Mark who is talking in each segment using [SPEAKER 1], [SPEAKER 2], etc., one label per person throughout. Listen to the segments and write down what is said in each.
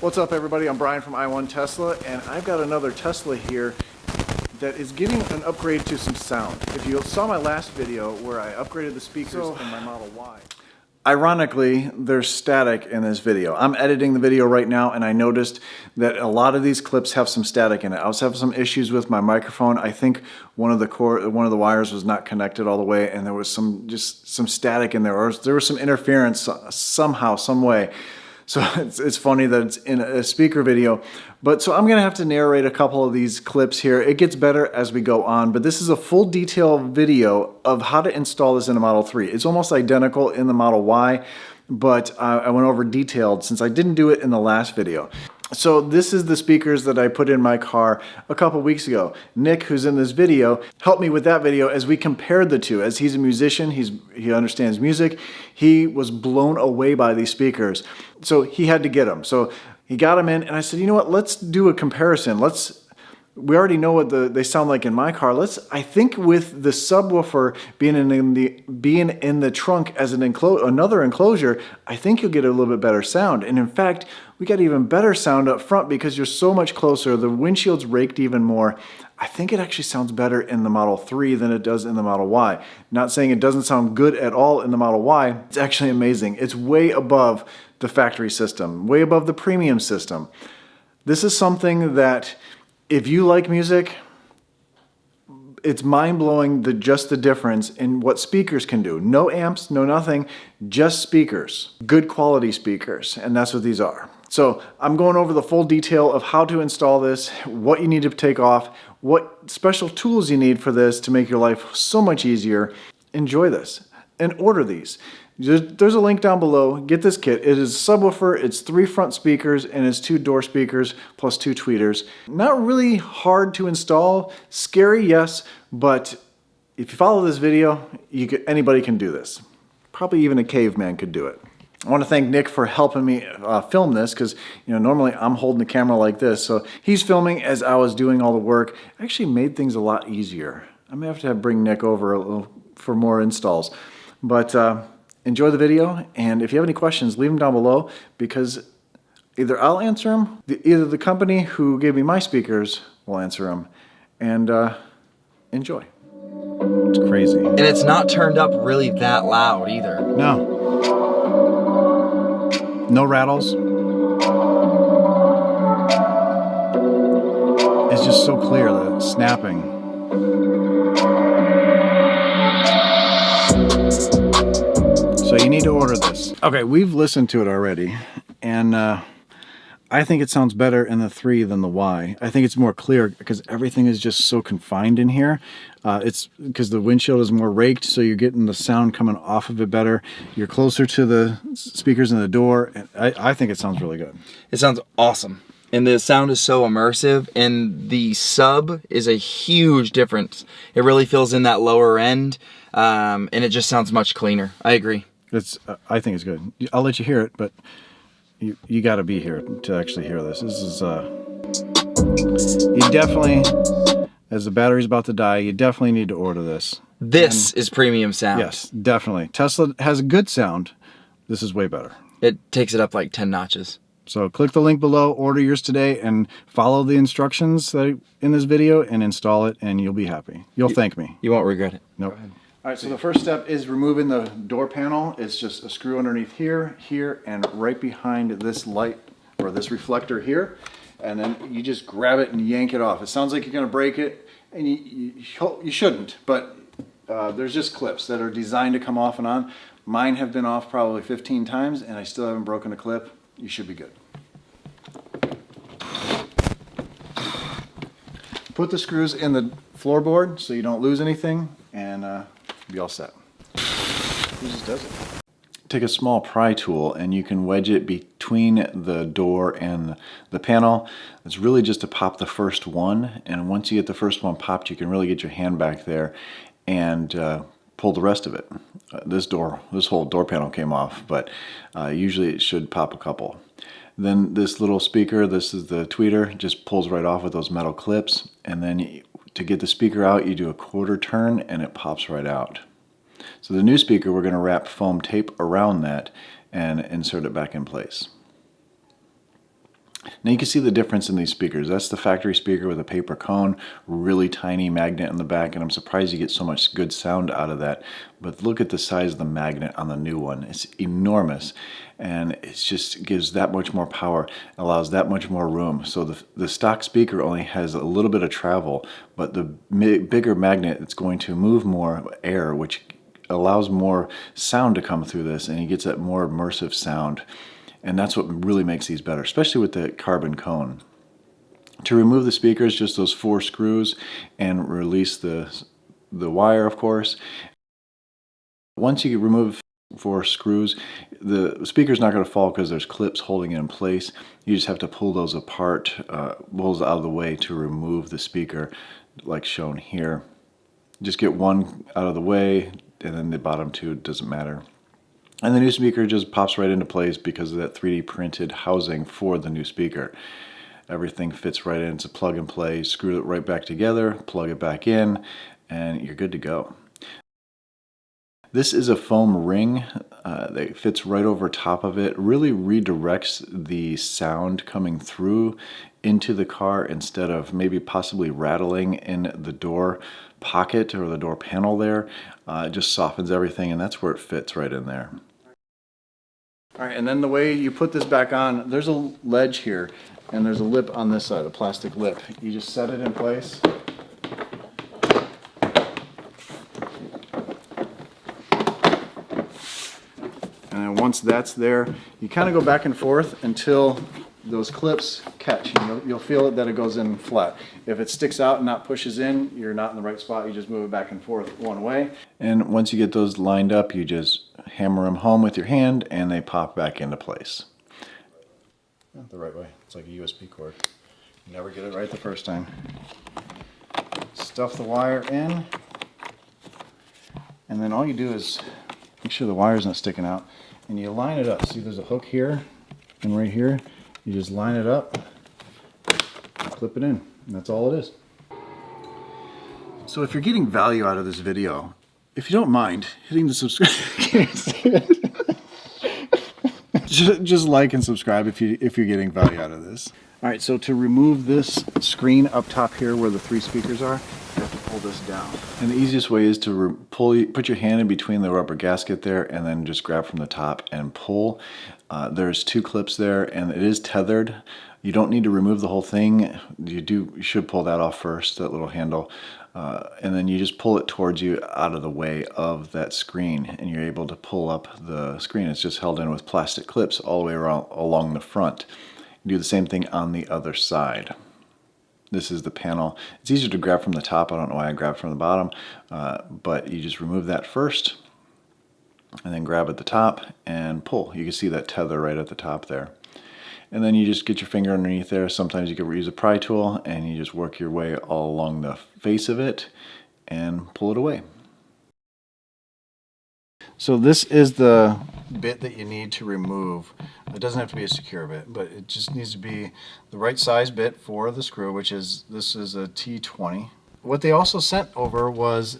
[SPEAKER 1] What's up, everybody? I'm Brian from I1 Tesla, and I've got another Tesla here that is getting an upgrade to some sound. If you saw my last video where I upgraded the speakers in my Model Y. Ironically, there's static in this video. I'm editing the video right now, and I noticed that a lot of these clips have some static in it. I was having some issues with my microphone. I think one of the wires was not connected all the way, and there was some static in there, or there was some interference somehow, some way. So it's funny that it's in a speaker video. But so I'm gonna have to narrate a couple of these clips here. It gets better as we go on, but this is a full detail video of how to install this in a Model 3. It's almost identical in the Model Y, but I went over detailed since I didn't do it in the last video. So this is the speakers that I put in my car a couple weeks ago. Nick, who's in this video, helped me with that video as we compared the two. As he's a musician, he understands music. He was blown away by these speakers. So he had to get them. So he got them in, and I said, you know what, let's do a comparison. We already know what they sound like in my car. I think with the subwoofer being in the trunk as another enclosure, I think you'll get a little bit better sound. And in fact, we got even better sound up front because you're so much closer. The windshield's raked even more. I think it actually sounds better in the Model 3 than it does in the Model Y. Not saying it doesn't sound good at all in the Model Y. It's actually amazing. It's way above the factory system, way above the premium system. This is something that, if you like music, it's mind-blowing just the difference in what speakers can do. No amps, no nothing, just speakers. Good quality speakers, and that's what these are. So I'm going over the full detail of how to install this, what you need to take off, what special tools you need for this to make your life so much easier. Enjoy this and order these. There's a link down below. Get this kit. It is a subwoofer, it's 3 front speakers, and it's 2 door speakers plus 2 tweeters. Not really hard to install. Scary, yes, but if you follow this video, anybody can do this. Probably even a caveman could do it. I want to thank Nick for helping me film this because, normally I'm holding the camera like this. So he's filming as I was doing all the work. Actually made things a lot easier. I may have to bring Nick over for more installs. But enjoy the video, and if you have any questions, leave them down below because either I'll answer them, either the company who gave me my speakers will answer them, and enjoy. It's crazy.
[SPEAKER 2] And it's not turned up really that loud either.
[SPEAKER 1] No. No rattles. It's just so clear, the snapping. So you need to order this. Okay, we've listened to it already, and I think it sounds better in the 3 than the Y. I think it's more clear because everything is just so confined in here. It's because the windshield is more raked, so you're getting the sound coming off of it better. You're closer to the speakers in the door. And I think it sounds really good.
[SPEAKER 2] It sounds awesome. And the sound is so immersive, and the sub is a huge difference. It really fills in that lower end, and it just sounds much cleaner. I agree.
[SPEAKER 1] I think it's good. I'll let you hear it, but you got to be here to actually hear this. This is you definitely, as the battery's about to die, you definitely need to order this.
[SPEAKER 2] This is premium sound.
[SPEAKER 1] Yes, definitely. Tesla has a good sound. This is way better.
[SPEAKER 2] It takes it up like 10 notches.
[SPEAKER 1] So click the link below, order yours today, and follow the instructions in this video and install it, and you'll be happy. You'll thank me.
[SPEAKER 2] You won't regret it.
[SPEAKER 1] Nope. All right, so the first step is removing the door panel. It's just a screw underneath here, here, and right behind this light, or this reflector here. And then you just grab it and yank it off. It sounds like you're gonna break it, and you shouldn't, but there's just clips that are designed to come off and on. Mine have been off probably 15 times, and I still haven't broken a clip. You should be good. Put the screws in the floorboard so you don't lose anything, and be all set. Who just does it? Take a small pry tool and you can wedge it between the door and the panel. It's really just to pop the first one, and once you get the first one popped, you can really get your hand back there and pull the rest of it. This whole door panel came off, but usually it should pop a couple. Then this little speaker, this is the tweeter, just pulls right off with those metal clips, and then to get the speaker out, you do a 1/4 turn and it pops right out. So the new speaker, we're going to wrap foam tape around that and insert it back in place. Now you can see the difference in these speakers. That's the factory speaker with a paper cone, really tiny magnet in the back, and I'm surprised you get so much good sound out of that. But look at the size of the magnet on the new one. It's enormous, and it just gives that much more power, allows that much more room. So the stock speaker only has a little bit of travel, but the bigger magnet, it's going to move more air, which allows more sound to come through this, and he gets that more immersive sound. And that's what really makes these better, especially with the carbon cone. To remove the speakers, just those 4 screws and release the wire, of course. Once you remove 4 screws, the speaker's not going to fall because there's clips holding it in place. You just have to pull those apart, those out of the way to remove the speaker, like shown here. Just get one out of the way, and then the bottom 2 doesn't matter. And the new speaker just pops right into place because of that 3D printed housing for the new speaker. Everything fits right in. It's a plug and play. Screw it right back together, plug it back in, and you're good to go. This is a foam ring that fits right over top of it. Really redirects the sound coming through into the car instead of maybe possibly rattling in the door pocket or the door panel there. It just softens everything, and that's where it fits right in there. All right, and then the way you put this back on, there's a ledge here, and there's a lip on this side, a plastic lip. You just set it in place. And then once that's there, you kind of go back and forth until those clips catch. You'll feel it that it goes in flat. If it sticks out and not pushes in, you're not in the right spot. You just move it back and forth one way. And once you get those lined up, you just hammer them home with your hand and they pop back into place. Not the right way. It's like a USB cord. You never get it right the first time. Stuff the wire in, and then all you do is make sure the wire's not sticking out, and you line it up. See, there's a hook here and right here. You just line it up, clip it in, and that's all it is. So if you're getting value out of this video, if you don't mind hitting the subscribe, just like and subscribe if you're getting value out of this. All right, so to remove this screen up top here where the 3 speakers are, you have to pull this down. And the easiest way is to put your hand in between the rubber gasket there and then just grab from the top and pull. There's 2 clips there, and it is tethered. You don't need to remove the whole thing. You should pull that off first, that little handle. And then you just pull it towards you out of the way of that screen, and you're able to pull up the screen. It's just held in with plastic clips all the way around along the front. You do the same thing on the other side. This is the panel. It's easier to grab from the top. I don't know why I grabbed from the bottom, but you just remove that first and then grab at the top and pull. You can see that tether right at the top there. And then you just get your finger underneath there. Sometimes you can use a pry tool and you just work your way all along the face of it and pull it away. So this is the bit that you need to remove. It doesn't have to be a secure bit, but it just needs to be the right size bit for the screw, which is, this is a T20. What they also sent over was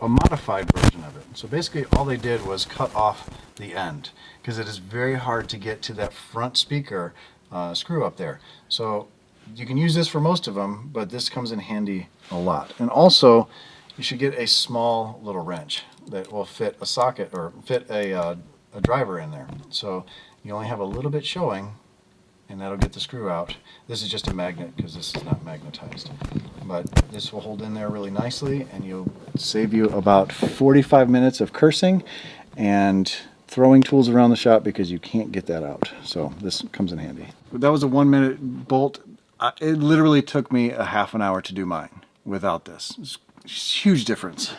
[SPEAKER 1] a modified version of it. So basically all they did was cut off the end, because it is very hard to get to that front speaker screw up there. So you can use this for most of them, but this comes in handy a lot. And also you should get a small little wrench that will fit a socket or fit a driver in there. So you only have a little bit showing, and that'll get the screw out. This is just a magnet because this is not magnetized. But this will hold in there really nicely, and you'll save you about 45 minutes of cursing and throwing tools around the shop because you can't get that out. So this comes in handy. That was a 1-minute bolt. It literally took me a half an hour to do mine without this. It's a huge difference.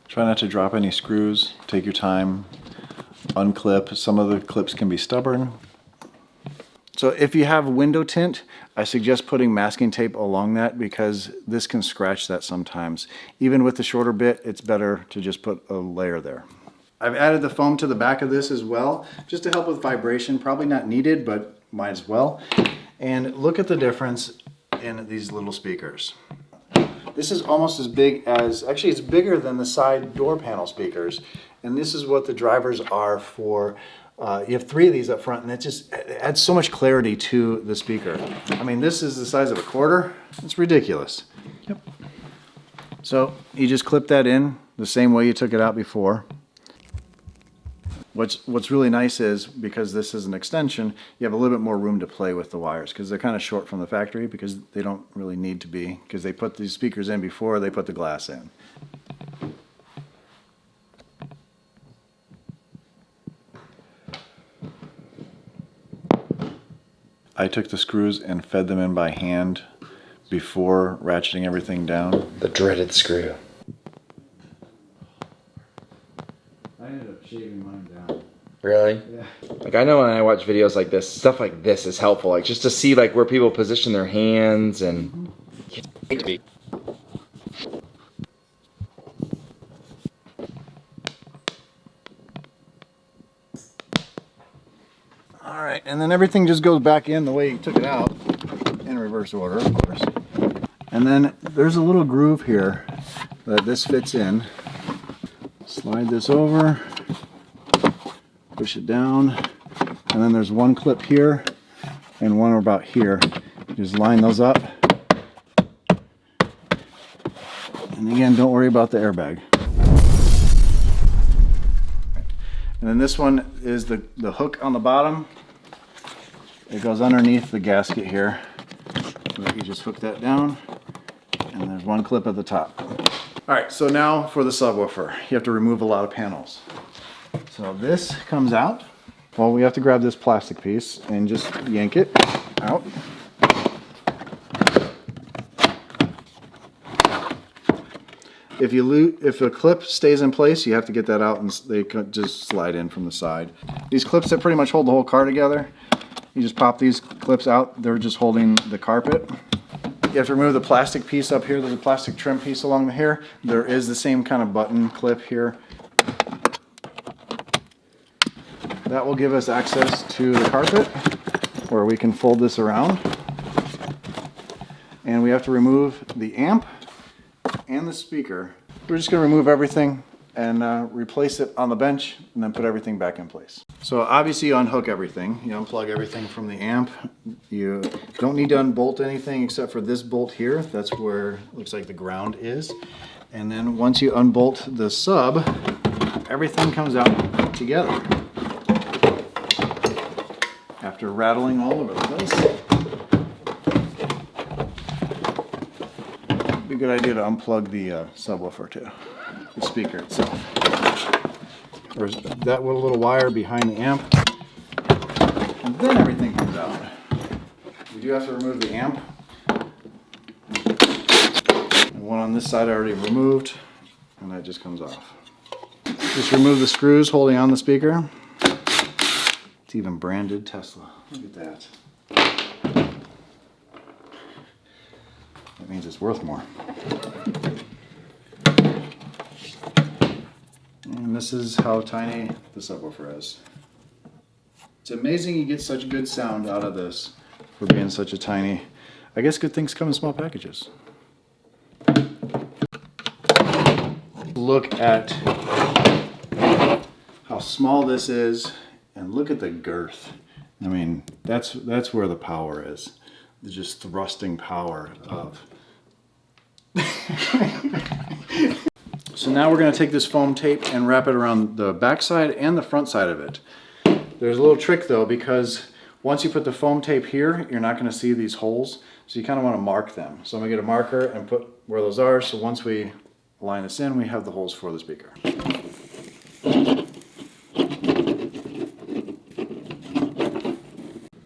[SPEAKER 1] Try not to drop any screws. Take your time. Unclip. Some of the clips can be stubborn. So if you have window tint, I suggest putting masking tape along that because this can scratch that sometimes. Even with the shorter bit, it's better to just put a layer there. I've added the foam to the back of this as well, just to help with vibration. Probably not needed, but might as well. And look at the difference in these little speakers. This is almost as big as, actually it's bigger than the side door panel speakers. And this is what the drivers are for You have 3 of these up front, and it just adds so much clarity to the speaker. I mean, this is the size of a quarter. It's ridiculous. Yep. So you just clip that in the same way you took it out before. What's really nice is, because this is an extension, you have a little bit more room to play with the wires, because they're kind of short from the factory, because they don't really need to be, because they put these speakers in before they put the glass in. I took the screws and fed them in by hand before ratcheting everything down.
[SPEAKER 2] The dreaded screw.
[SPEAKER 1] I ended up shaving mine down.
[SPEAKER 2] Really?
[SPEAKER 1] Yeah.
[SPEAKER 2] Like, I know when I watch videos like this, stuff like this is helpful. Like, just to see like where people position their hands and.
[SPEAKER 1] All right, and then everything just goes back in the way you took it out, in reverse order, of course. And then there's a little groove here that this fits in. Slide this over, push it down, and then there's one clip here and one about here. Just line those up. And again, don't worry about the airbag. And then this one is the hook on the bottom. It goes underneath the gasket here. You just hook that down, and there's one clip at the top. All right, so now for the subwoofer. You have to remove a lot of panels. So this comes out. Well, we have to grab this plastic piece and just yank it out. If a clip stays in place, you have to get that out, and they could just slide in from the side. These clips that pretty much hold the whole car together, you just pop these clips out. They're just holding the carpet. You have to remove the plastic piece up here. There's a plastic trim piece along here. There is the same kind of button clip here. That will give us access to the carpet, where we can fold this around. And we have to remove the amp and the speaker. We're just going to remove everything and replace it on the bench, and then put everything back in place. So obviously you unhook everything. You unplug everything from the amp. You don't need to unbolt anything except for this bolt here. That's where it looks like the ground is. And then once you unbolt the sub, everything comes out together. After rattling all over the place. It'd be a good idea to unplug the subwoofer too, the speaker itself. There's that little wire behind the amp, and then everything comes out. You do have to remove the amp. And one on this side I already removed, and that just comes off. Just remove the screws holding on the speaker. It's even branded Tesla. Look at that. That means it's worth more. And this is how tiny the subwoofer is. It's amazing you get such good sound out of this for being such a tiny. I guess good things come in small packages. Look at how small this is, and look at the girth. I mean, that's where the power is. The just thrusting power of. So now we're going to take this foam tape and wrap it around the back side and the front side of it. There's a little trick though, because once you put the foam tape here, you're not going to see these holes. So you kind of want to mark them. So I'm going to get a marker and put where those are. So once we line this in, we have the holes for the speaker.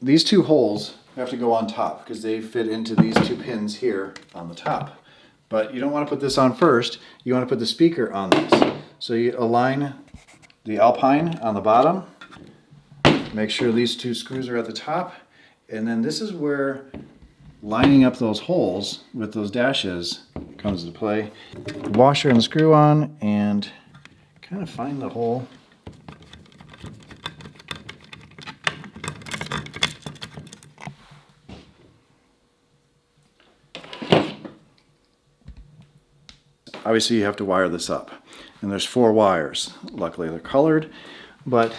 [SPEAKER 1] These two holes have to go on top because they fit into these two pins here on the top. But you don't want to put this on first. You want to put the speaker on this. So you align the Alpine on the bottom. Make sure these two screws are at the top. And then this is where lining up those holes with those dashes comes into play. The washer and the screw on, and kind of find the hole. Obviously you have to wire this up, and there's 4 wires. Luckily they're colored, but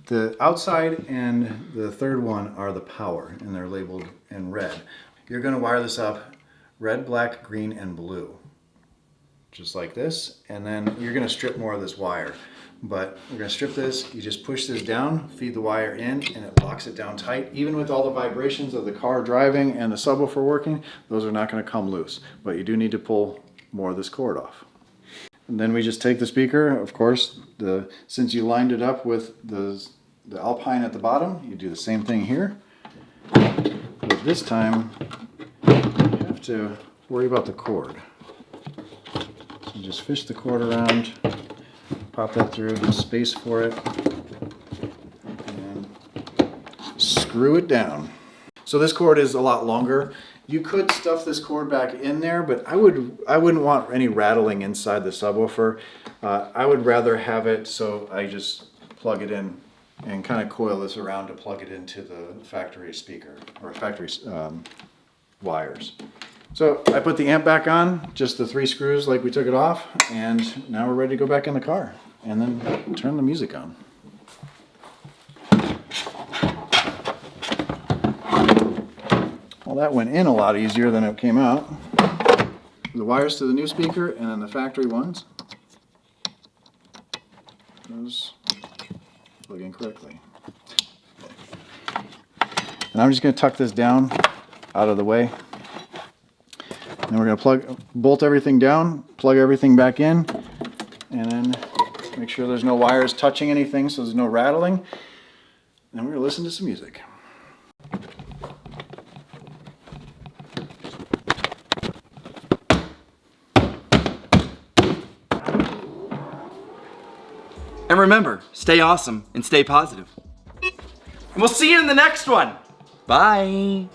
[SPEAKER 1] The outside and the third one are the power, and they're labeled in red. You're going to wire this up red, black, green, and blue. Just like this. And then you're going to strip more of this wire. But we're going to strip this. You just push this down, feed the wire in, and it locks it down tight. Even with all the vibrations of the car driving and the subwoofer working, those are not going to come loose. But you do need to pull more of this cord off. And then we just take the speaker, of course, since you lined it up with the Alpine at the bottom, you do the same thing here. But this time, you have to worry about the cord. So just fish the cord around, pop that through, give space for it, and screw it down. So this cord is a lot longer. You could stuff this cord back in there, but I wouldn't want any rattling inside the subwoofer. I would rather have it so I just plug it in and kind of coil this around to plug it into the factory speaker or factory wires. So I put the amp back on, just the 3 screws like we took it off, and now we're ready to go back in the car and then turn the music on. Well, that went in a lot easier than it came out. The wires to the new speaker and then the factory ones. Those plug in correctly. And I'm just going to tuck this down out of the way. And we're going to bolt everything down, plug everything back in, and then make sure there's no wires touching anything so there's no rattling. And we're going to listen to some music.
[SPEAKER 2] And remember, stay awesome and stay positive. And we'll see you in the next one. Bye.